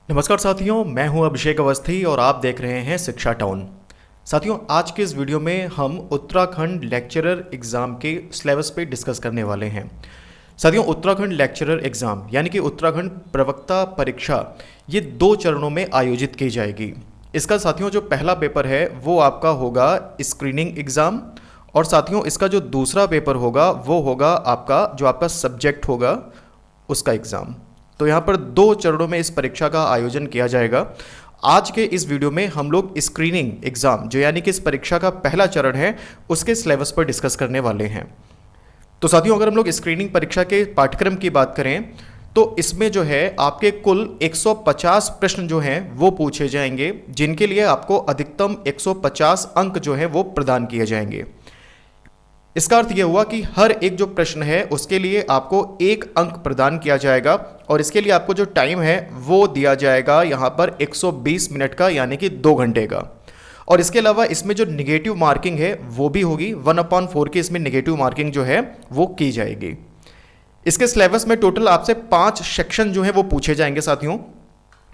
नमस्कार साथियों, मैं हूं अभिषेक अवस्थी और आप देख रहे हैं शिक्षा टाउन। साथियों, आज के इस वीडियो में हम उत्तराखंड लेक्चरर एग्ज़ाम के सिलेबस पे डिस्कस करने वाले हैं। साथियों, उत्तराखंड लेक्चरर एग्ज़ाम यानी कि उत्तराखंड प्रवक्ता परीक्षा ये 2 चरणों में आयोजित की जाएगी। इसका साथियों जो पहला पेपर है वो आपका होगा स्क्रीनिंग एग्ज़ाम, और साथियों इसका जो दूसरा पेपर होगा वो होगा आपका सब्जेक्ट होगा उसका एग्ज़ाम। तो यहाँ पर 2 चरणों में इस परीक्षा का आयोजन किया जाएगा। आज के इस वीडियो में हम लोग स्क्रीनिंग एग्ज़ाम जो यानी कि इस परीक्षा का पहला चरण है उसके सिलेबस पर डिस्कस करने वाले हैं। तो साथियों, अगर हम लोग स्क्रीनिंग परीक्षा के पाठ्यक्रम की बात करें तो इसमें जो है आपके कुल 150 प्रश्न जो हैं वो पूछे जाएंगे, जिनके लिए आपको अधिकतम 150 अंक जो है वो प्रदान किए जाएंगे। इसका अर्थ यह हुआ कि हर एक जो प्रश्न है उसके लिए आपको 1 अंक प्रदान किया जाएगा, और इसके लिए आपको जो टाइम है वो दिया जाएगा यहाँ पर 120 मिनट का, यानी कि 2 घंटे का। और इसके अलावा इसमें जो निगेटिव मार्किंग है वो भी होगी, 1/4 की इसमें निगेटिव मार्किंग जो है वो की जाएगी। इसके सिलेबस में टोटल आपसे 5 सेक्शन जो है वो पूछे जाएंगे। साथियों,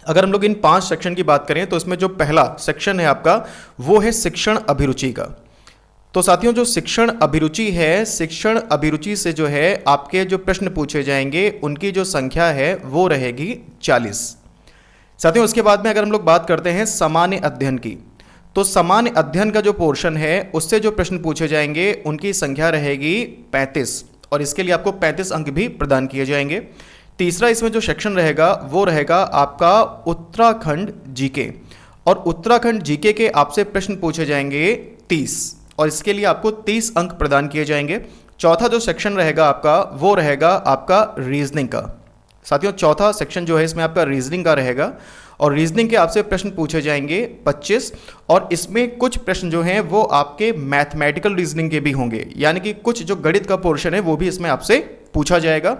अगर हम लोग इन 5 सेक्शन की बात करें तो इसमें जो पहला सेक्शन है आपका वो है शिक्षण अभिरुचि का। तो साथियों, जो शिक्षण अभिरुचि है, शिक्षण अभिरुचि से जो है आपके जो प्रश्न पूछे जाएंगे उनकी जो संख्या है वो रहेगी 40। साथियों, उसके बाद में अगर हम लोग बात करते हैं सामान्य अध्ययन की, तो सामान्य अध्ययन का जो पोर्शन है उससे जो प्रश्न पूछे जाएंगे उनकी संख्या रहेगी 35, और इसके लिए आपको 35 अंक भी प्रदान किए जाएंगे। तीसरा इसमें जो सेक्शन रहेगा वो रहेगा आपका उत्तराखंड जीके, और उत्तराखंड जीके के आपसे प्रश्न पूछे जाएंगे 30, और इसके लिए आपको 30 अंक प्रदान किए जाएंगे। चौथा जो सेक्शन रहेगा आपका वो रहेगा आपका रीजनिंग का। साथियों, चौथा सेक्शन जो है इसमें आपका रीजनिंग का रहेगा, और रीजनिंग के आपसे प्रश्न पूछे जाएंगे 25, और इसमें कुछ प्रश्न जो हैं वो आपके मैथमेटिकल रीजनिंग के भी होंगे, यानी कि कुछ जो गणित का पोर्शन है वो भी इसमें आपसे पूछा जाएगा।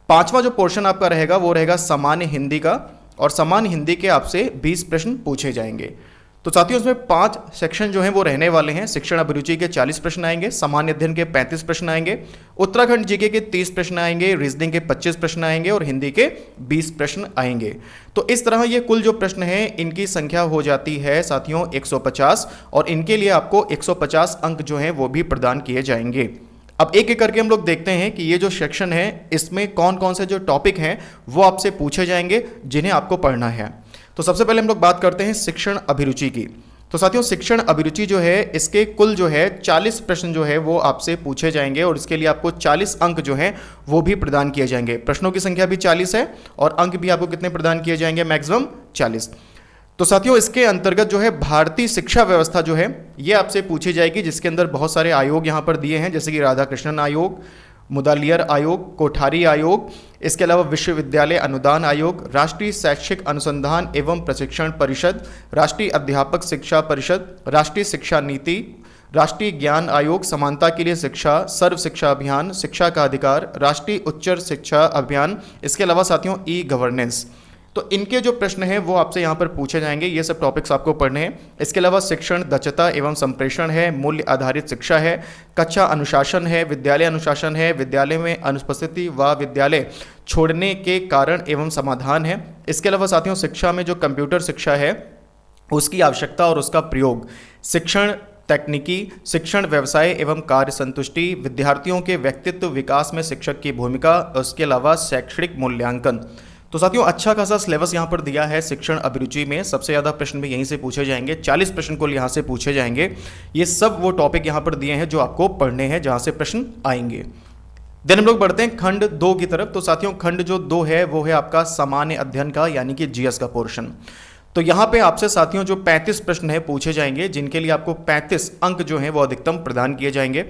पांचवा जो पोर्शन आपका रहेगा वो रहेगा सामान्य हिंदी का, और सामान्य हिंदी के आपसे 20 प्रश्न पूछे जाएंगे। तो साथियों, इसमें 5 सेक्शन जो हैं वो रहने वाले हैं। शिक्षण अभिरुचि के 40 प्रश्न आएंगे, सामान्य अध्ययन के 35 प्रश्न आएंगे, उत्तराखंड जीके के 30 प्रश्न आएंगे, रीजनिंग के 25 प्रश्न आएंगे, और हिंदी के 20 प्रश्न आएंगे। तो इस तरह ये कुल जो प्रश्न हैं इनकी संख्या हो जाती है साथियों 150, और इनके लिए आपको 150 अंक जो हैं वो भी प्रदान किए जाएंगे। अब एक एक करके हम लोग देखते हैं कि ये जो सेक्शन है इसमें कौन कौन से जो टॉपिक हैं वो आपसे पूछे जाएंगे जिन्हें आपको पढ़ना है। तो सबसे पहले हम लोग बात करते हैं शिक्षण अभिरुचि की। तो साथियों, शिक्षण अभिरुचि जो है इसके कुल जो है 40 प्रश्न जो है वो आपसे पूछे जाएंगे, और इसके लिए आपको 40 अंक जो हैं वो भी प्रदान किए जाएंगे। प्रश्नों की संख्या भी 40 है, और अंक भी आपको कितने प्रदान किए जाएंगे? मैक्सिमम 40। तो साथियों, इसके अंतर्गत जो है भारतीय शिक्षा व्यवस्था जो है ये आपसे पूछी जाएगी, जिसके अंदर बहुत सारे आयोग यहाँ पर दिए हैं, जैसे कि राधाकृष्णन आयोग, मुदालियर आयोग, कोठारी आयोग, इसके अलावा विश्वविद्यालय अनुदान आयोग, राष्ट्रीय शैक्षिक अनुसंधान एवं प्रशिक्षण परिषद, राष्ट्रीय अध्यापक शिक्षा परिषद, राष्ट्रीय शिक्षा नीति, राष्ट्रीय ज्ञान आयोग, समानता के लिए शिक्षा, सर्व शिक्षा अभियान, शिक्षा का अधिकार, राष्ट्रीय उच्च शिक्षा अभियान, इसके अलावा साथियों ई गवर्नेंस। तो इनके जो प्रश्न हैं वो आपसे यहाँ पर पूछे जाएंगे, ये सब टॉपिक्स आपको पढ़ने हैं। इसके अलावा शिक्षण दक्षता एवं संप्रेषण है, मूल्य आधारित शिक्षा है, कक्षा अनुशासन है, विद्यालय अनुशासन है, विद्यालय में अनुपस्थिति व विद्यालय छोड़ने के कारण एवं समाधान है। इसके अलावा साथियों, शिक्षा में जो कंप्यूटर शिक्षा है उसकी आवश्यकता और उसका प्रयोग, शिक्षण तकनीकी, शिक्षण व्यवसाय एवं कार्य संतुष्टि, विद्यार्थियों के व्यक्तित्व विकास में शिक्षक की भूमिका, उसके अलावा शैक्षणिक मूल्यांकन। तो साथियों, अच्छा खासा सिलेबस यहाँ पर दिया है शिक्षण अभिरुचि में। सबसे ज़्यादा प्रश्न भी यहीं से पूछे जाएंगे, 40 प्रश्न को यहाँ से पूछे जाएंगे। ये सब वो टॉपिक यहाँ पर दिए हैं जो आपको पढ़ने हैं, जहाँ से प्रश्न आएंगे। देन हम लोग बढ़ते हैं खंड 2 की तरफ। तो साथियों, खंड जो 2 है वो है आपका सामान्य अध्ययन का, यानी कि जीएस का पोर्शन। तो यहाँ पे आपसे साथियों जो 35 प्रश्न है पूछे जाएंगे, जिनके लिए आपको 35 अंक जो हैं वो अधिकतम प्रदान किए जाएंगे,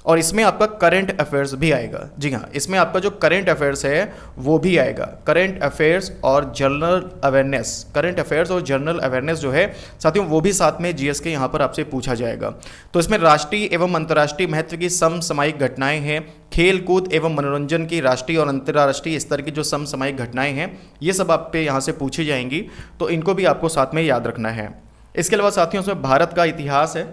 और इसमें आपका करंट अफेयर्स भी आएगा। जी हाँ, इसमें आपका जो करंट अफेयर्स है वो भी आएगा। करंट अफेयर्स और जनरल अवेयरनेस, करंट अफेयर्स और जनरल अवेयरनेस जो है साथियों वो भी साथ में जीएस के यहाँ पर आपसे पूछा जाएगा। तो इसमें राष्ट्रीय एवं अंतर्राष्ट्रीय महत्व की समसामयिक घटनाएं हैं, खेल कूद एवं मनोरंजन की राष्ट्रीय और अंतर्राष्ट्रीय स्तर की जो समसामयिक घटनाएं हैं ये सब आप पे यहाँ से पूछी जाएंगी, तो इनको भी आपको साथ में याद रखना है। इसके अलावा साथियों इसमें भारत का इतिहास है।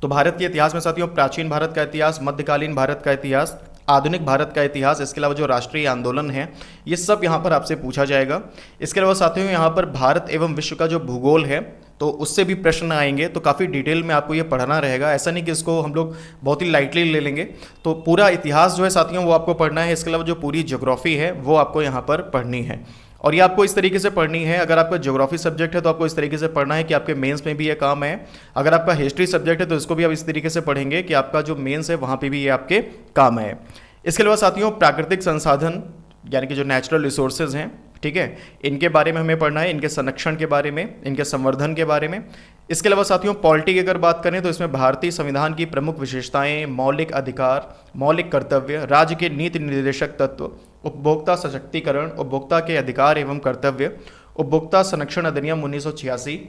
तो भारत के इतिहास में साथियों प्राचीन भारत का इतिहास, मध्यकालीन भारत का इतिहास, आधुनिक भारत का इतिहास, इसके अलावा जो राष्ट्रीय आंदोलन है, ये सब यहाँ पर आपसे पूछा जाएगा। इसके अलावा साथियों यहाँ पर भारत एवं विश्व का जो भूगोल है तो उससे भी प्रश्न आएंगे, तो काफ़ी डिटेल में आपको ये पढ़ना रहेगा। ऐसा नहीं कि इसको हम लोग बहुत ही लाइटली ले लेंगे। तो पूरा इतिहास जो है साथियों वो आपको पढ़ना है। इसके अलावा जो पूरी ज्योग्राफी है वो आपको यहाँ पर पढ़नी है, और ये आपको इस तरीके से पढ़नी है। अगर आपका ज्योग्राफी सब्जेक्ट है तो आपको इस तरीके से पढ़ना है कि आपके मेंस में भी ये काम है। अगर आपका हिस्ट्री सब्जेक्ट है तो इसको भी आप इस तरीके से पढ़ेंगे कि आपका जो मेंस है वहाँ पे भी ये आपके काम है। इसके अलावा साथियों प्राकृतिक संसाधन यानी कि जो नेचुरल रिसोर्सेज हैं, ठीक है, इनके बारे में हमें पढ़ना है, इनके संरक्षण के बारे में, इनके संवर्धन के बारे में। इसके अलावा साथियों पॉलिटी की अगर बात करें तो इसमें भारतीय संविधान की प्रमुख विशेषताएं, मौलिक अधिकार, मौलिक कर्तव्य, राज्य के नीति निर्देशक तत्व, उपभोक्ता सशक्तिकरण, उपभोक्ता के अधिकार एवं कर्तव्य, उपभोक्ता संरक्षण अधिनियम 1986,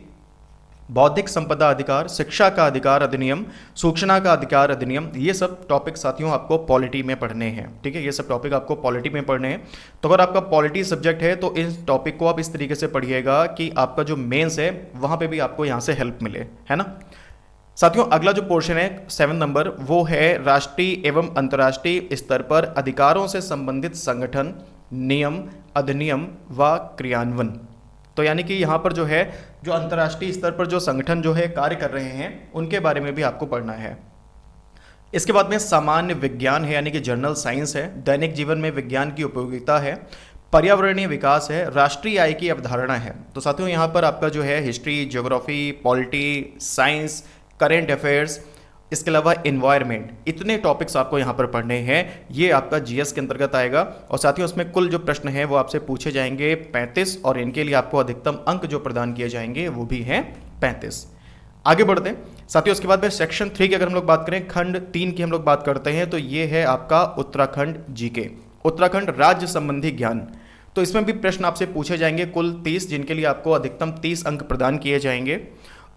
बौद्धिक संपदा अधिकार, शिक्षा का अधिकार अधिनियम, सूचना का अधिकार अधिनियम, ये सब टॉपिक साथियों आपको पॉलिटी में पढ़ने हैं। ठीक है, ये सब टॉपिक आपको पॉलिटी में पढ़ने हैं। तो अगर आपका पॉलिटी सब्जेक्ट है तो इस टॉपिक को आप इस तरीके से पढ़िएगा कि आपका जो मेंस है वहाँ पे भी आपको यहाँ से हेल्प मिले, है ना। साथियों अगला जो पोर्शन है 7 नंबर, वो है राष्ट्रीय एवं अंतर्राष्ट्रीय स्तर पर अधिकारों से संबंधित संगठन, नियम, अधिनियम व क्रियान्वयन। तो यानी कि यहाँ पर जो है जो अंतर्राष्ट्रीय स्तर पर जो संगठन जो है कार्य कर रहे हैं उनके बारे में भी आपको पढ़ना है। इसके बाद में सामान्य विज्ञान है यानी कि जनरल साइंस है, दैनिक जीवन में विज्ञान की उपयोगिता है, पर्यावरणीय विकास है, राष्ट्रीय आय की अवधारणा है। तो साथियों यहाँ पर आपका जो है history, geography, polity, science, current affairs, इसके अलावा एनवायरनमेंट, इतने टॉपिक्स आपको यहाँ पर पढ़ने हैं। ये आपका जीएस के अंतर्गत आएगा। और साथियों उसमें कुल जो प्रश्न हैं वो आपसे पूछे जाएंगे 35, और इनके लिए आपको अधिकतम अंक जो प्रदान किए जाएंगे वो भी हैं 35। आगे बढ़ते हैं साथियों। उसके बाद में सेक्शन 3 की अगर हम लोग बात करें, खंड 3 की हम लोग बात करते हैं, तो ये है आपका उत्तराखंड जीके, उत्तराखंड राज्य संबंधी ज्ञान। तो इसमें भी प्रश्न आपसे पूछे जाएंगे कुल 30, जिनके लिए आपको अधिकतम 30 अंक प्रदान किए जाएंगे।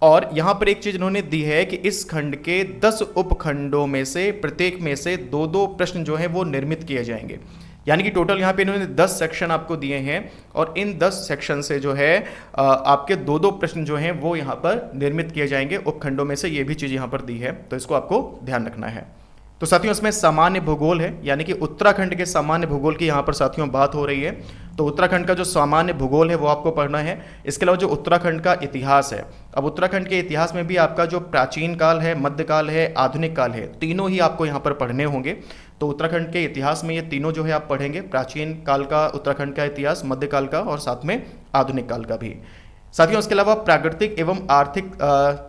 और यहाँ पर एक चीज इन्होंने दी है कि इस खंड के 10 उपखंडों में से प्रत्येक में से 2-2 प्रश्न जो है वो निर्मित किए जाएंगे। यानी कि टोटल यहाँ पे इन्होंने 10 सेक्शन आपको दिए हैं, और इन 10 सेक्शन से जो है आपके 2-2 प्रश्न जो हैं वो यहाँ पर निर्मित किए जाएंगे उपखंडों में से। ये भी चीज़ यहाँ पर दी है, तो इसको आपको ध्यान रखना है। तो साथियों इसमें सामान्य भूगोल है, यानी कि उत्तराखंड के सामान्य भूगोल की यहाँ पर साथियों बात हो रही है। तो उत्तराखंड का जो सामान्य भूगोल है वो आपको पढ़ना है। इसके अलावा जो उत्तराखंड का इतिहास है, अब उत्तराखंड के इतिहास में भी आपका जो प्राचीन काल है, मध्यकाल है, आधुनिक काल है, तीनों ही आपको यहाँ पर पढ़ने होंगे। तो उत्तराखंड के इतिहास में ये तीनों जो है आप पढ़ेंगे, प्राचीन काल का उत्तराखंड का इतिहास, मध्यकाल का और साथ में आधुनिक काल का भी। साथियों इसके अलावा प्राकृतिक एवं आर्थिक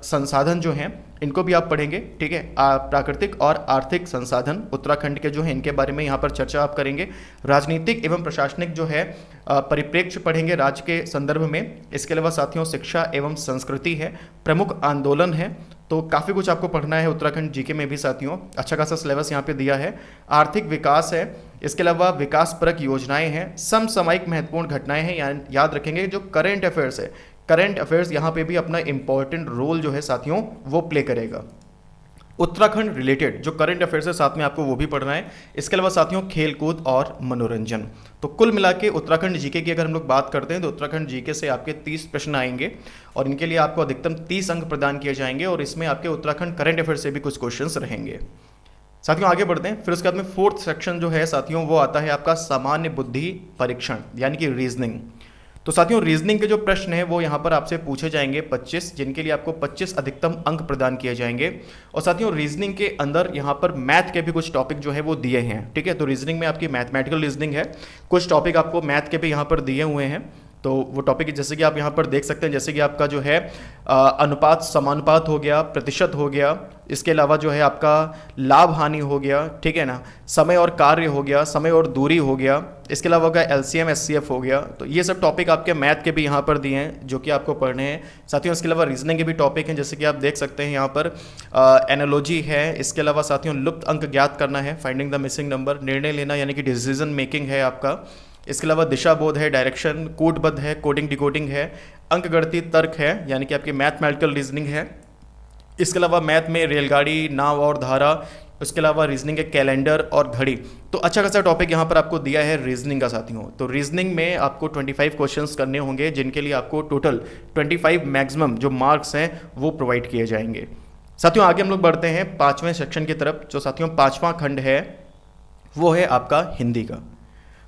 संसाधन जो हैं इनको भी आप पढ़ेंगे। ठीक है, प्राकृतिक और आर्थिक संसाधन उत्तराखंड के जो हैं इनके बारे में यहाँ पर चर्चा आप करेंगे। राजनीतिक एवं प्रशासनिक जो है परिप्रेक्ष्य पढ़ेंगे राज्य के संदर्भ में। इसके अलावा साथियों शिक्षा एवं संस्कृति है, प्रमुख आंदोलन है। तो काफ़ी कुछ आपको पढ़ना है उत्तराखंड जीके में भी साथियों, अच्छा खासा सिलेबस यहाँ पे दिया है। आर्थिक विकास है, इसके अलावा विकास परक योजनाएं हैं, समसामयिक महत्वपूर्ण घटनाएं हैं, याद रखेंगे। जो करेंट अफेयर्स है, करंट अफेयर्स यहाँ पे भी अपना इंपॉर्टेंट रोल जो है साथियों वो प्ले करेगा। उत्तराखंड रिलेटेड जो करंट अफेयर्स है साथ में आपको वो भी पढ़ना है। इसके अलावा साथियों खेलकूद और मनोरंजन। तो कुल मिला के उत्तराखंड जीके की अगर हम लोग बात करते हैं तो उत्तराखंड जीके से आपके 30 प्रश्न आएंगे, और इनके लिए आपको अधिकतम 30 अंक प्रदान किए जाएंगे, और इसमें आपके उत्तराखंड करंट अफेयर्स से भी कुछ क्वेश्चंस रहेंगे। साथियों आगे बढ़ते हैं। फिर उसके बाद में 4th सेक्शन जो है साथियों वो आता है आपका सामान्य बुद्धि परीक्षण यानी कि रीजनिंग। तो साथियों रीजनिंग के जो प्रश्न हैं वो यहाँ पर आपसे पूछे जाएंगे 25, जिनके लिए आपको 25 अधिकतम अंक प्रदान किए जाएंगे। और साथियों रीजनिंग के अंदर यहाँ पर मैथ के भी कुछ टॉपिक जो है वो दिए हैं। ठीक है, तो रीजनिंग में आपकी मैथमेटिकल रीजनिंग है, कुछ टॉपिक आपको मैथ के भी यहाँ पर दिए हुए हैं। तो वो टॉपिक जैसे कि आप यहाँ पर देख सकते हैं, जैसे कि आपका जो है अनुपात समानुपात हो गया, प्रतिशत हो गया, इसके अलावा जो है आपका लाभ हानि हो गया, ठीक है ना, समय और कार्य हो गया, समय और दूरी हो गया, इसके अलावा होगा LCM SCF हो गया। तो ये सब टॉपिक आपके मैथ के भी यहाँ पर दिए हैं जो कि आपको पढ़ने हैं। साथियों इसके अलावा रीजनिंग के भी टॉपिक हैं, जैसे कि आप देख सकते हैं यहाँ पर एनालॉजी है, इसके अलावा साथियों लुप्त अंक ज्ञात करना है, फाइंडिंग द मिसिंग नंबर, निर्णय लेना यानी कि डिसीजन मेकिंग है आपका, इसके अलावा दिशा बोध है, डायरेक्शन, कोडबद्ध है, कोडिंग डिकोडिंग है, अंक गणितीय तर्क है यानी कि आपकी मैथमेटिकल रीजनिंग है। इसके अलावा मैथ में रेलगाड़ी, नाव और धारा, उसके अलावा रीजनिंग के कैलेंडर और घड़ी। तो अच्छा खासा टॉपिक यहाँ पर आपको दिया है रीजनिंग का साथियों। तो रीजनिंग में आपको 25 क्वेश्चंस करने होंगे, जिनके लिए आपको टोटल 25 मैक्सिमम जो मार्क्स हैं वो प्रोवाइड किए जाएंगे। साथियों आगे हम लोग बढ़ते हैं 5वें सेक्शन की तरफ, जो साथियों 5वां खंड है वो है आपका हिंदी का।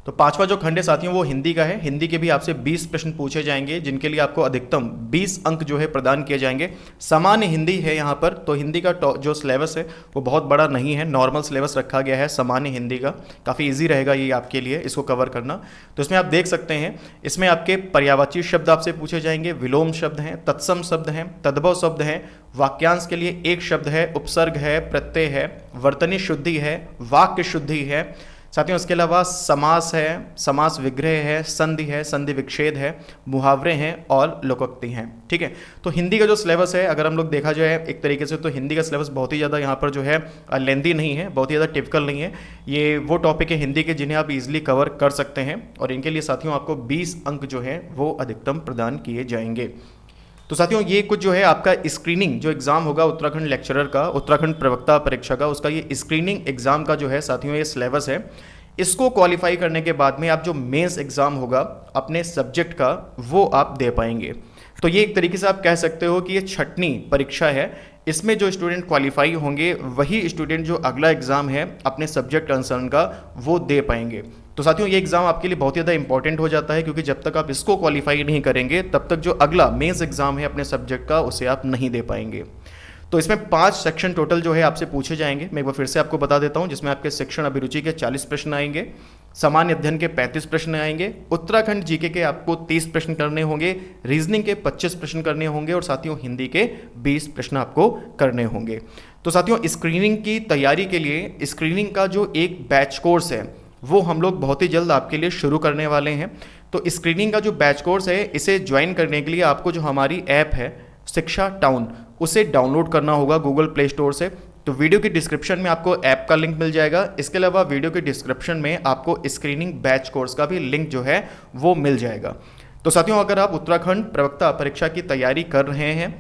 तो पांचवा जो खंड है साथियों वो हिंदी का है। हिंदी के भी आपसे 20 प्रश्न पूछे जाएंगे, जिनके लिए आपको अधिकतम 20 अंक जो है प्रदान किए जाएंगे। सामान्य हिंदी है यहाँ पर, तो हिंदी का जो सिलेबस है वो बहुत बड़ा नहीं है, नॉर्मल सिलेबस रखा गया है सामान्य हिंदी का। काफ़ी ईजी रहेगा ये आपके लिए इसको कवर करना। तो इसमें आप देख सकते हैं, इसमें आपके पर्यायवाची शब्द आपसे पूछे जाएंगे, विलोम शब्द हैं, तत्सम शब्द हैं, तद्भव शब्द हैं, वाक्यांश के लिए एक शब्द है, उपसर्ग है, प्रत्यय है, वर्तनी शुद्धि है, वाक्य शुद्धि है। साथियों इसके अलावा समास है, समास विग्रह है, संधि है, संधि विच्छेद है, मुहावरे हैं और लोकोक्ति हैं। ठीक है, तो हिंदी का जो सिलेबस है अगर हम लोग देखा जाए एक तरीके से, तो हिंदी का सिलेबस बहुत ही ज़्यादा यहाँ पर जो है लेंदी नहीं है, बहुत ही ज़्यादा टिपिकल नहीं है। ये वो टॉपिक है हिंदी के जिन्हें आप इजीली कवर कर सकते हैं, और इनके लिए साथियों आपको 20 अंक जो है वो अधिकतम प्रदान किए जाएंगे। तो साथियों ये कुछ जो है आपका स्क्रीनिंग जो एग्ज़ाम होगा उत्तराखंड लेक्चरर का, उत्तराखंड प्रवक्ता परीक्षा का, उसका ये स्क्रीनिंग एग्ज़ाम का जो है साथियों ये सिलेबस है। इसको क्वालिफाई करने के बाद में आप जो मेंस एग्ज़ाम होगा अपने सब्जेक्ट का वो आप दे पाएंगे। तो ये एक तरीके से आप कह सकते हो कि ये छठवीं परीक्षा है। इसमें जो स्टूडेंट क्वालिफाई होंगे वही स्टूडेंट जो अगला एग्ज़ाम है अपने सब्जेक्ट कंसर्न का वो दे पाएंगे। तो साथियों ये एग्ज़ाम आपके लिए बहुत ही ज़्यादा इंपॉर्टेंट हो जाता है, क्योंकि जब तक आप इसको क्वालिफाई नहीं करेंगे तब तक जो अगला मेंस एग्ज़ाम है अपने सब्जेक्ट का उसे आप नहीं दे पाएंगे। तो इसमें 5 सेक्शन टोटल जो है आपसे पूछे जाएंगे। मैं एक बार फिर से आपको बता देता हूं, जिसमें आपके शिक्षण अभिरुचि के 40 प्रश्न आएंगे, सामान्य अध्ययन के 35 प्रश्न आएंगे, उत्तराखंड जीके के आपको 30 प्रश्न करने होंगे, रीजनिंग के 25 प्रश्न करने होंगे, और साथियों हिंदी के 20 प्रश्न आपको करने होंगे। तो साथियों स्क्रीनिंग की तैयारी के लिए स्क्रीनिंग का जो एक बैच कोर्स है वो हम लोग बहुत ही जल्द आपके लिए शुरू करने वाले हैं। तो स्क्रीनिंग का जो बैच कोर्स है इसे ज्वाइन करने के लिए आपको जो हमारी ऐप है शिक्षा टाउन उसे डाउनलोड करना होगा गूगल प्ले स्टोर से। तो वीडियो की डिस्क्रिप्शन में आपको ऐप का लिंक मिल जाएगा। इसके अलावा वीडियो की डिस्क्रिप्शन में आपको स्क्रीनिंग बैच कोर्स का भी लिंक जो है वो मिल जाएगा। तो साथियों अगर आप उत्तराखंड प्रवक्ता परीक्षा की तैयारी कर रहे हैं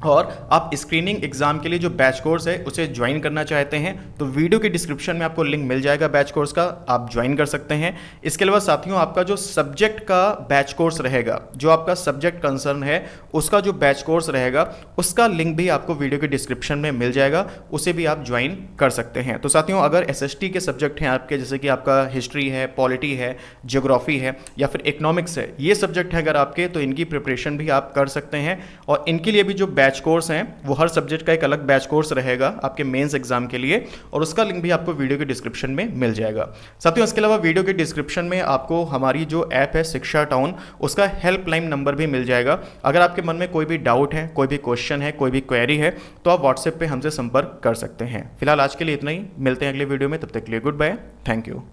और आप स्क्रीनिंग एग्जाम के लिए जो बैच कोर्स है उसे ज्वाइन करना चाहते हैं तो वीडियो के डिस्क्रिप्शन में आपको लिंक मिल जाएगा बैच कोर्स का, आप ज्वाइन कर सकते हैं। इसके अलावा साथियों आपका जो सब्जेक्ट का बैच कोर्स रहेगा, जो आपका सब्जेक्ट कंसर्न है उसका जो बैच कोर्स रहेगा उसका लिंक भी आपको वीडियो के डिस्क्रिप्शन में मिल जाएगा, उसे भी आप ज्वाइन कर सकते हैं। तो साथियों अगर SST के सब्जेक्ट हैं आपके, जैसे कि आपका हिस्ट्री है, पॉलिटी है, ज्योग्राफी है या फिर इकोनॉमिक्स है, ये सब्जेक्ट है अगर आपके, तो इनकी प्रिपरेशन भी आप कर सकते हैं। और इनके लिए भी जो बैच कोर्स हैं वो हर सब्जेक्ट का एक अलग बैच कोर्स रहेगा आपके मेंस एग्जाम के लिए, और उसका लिंक भी आपको वीडियो के डिस्क्रिप्शन में मिल जाएगा। साथियों इसके अलावा वीडियो के डिस्क्रिप्शन में आपको हमारी जो ऐप है शिक्षा टाउन उसका हेल्पलाइन नंबर भी मिल जाएगा। अगर आपके मन में कोई भी डाउट है, कोई भी क्वेश्चन है, कोई भी क्वेरी है तो आप व्हाट्सएप पे हमसे संपर्क कर सकते हैं। फिलहाल आज के लिए इतना ही, मिलते हैं अगले वीडियो में, तब तक के लिए गुड बाय, थैंक यू।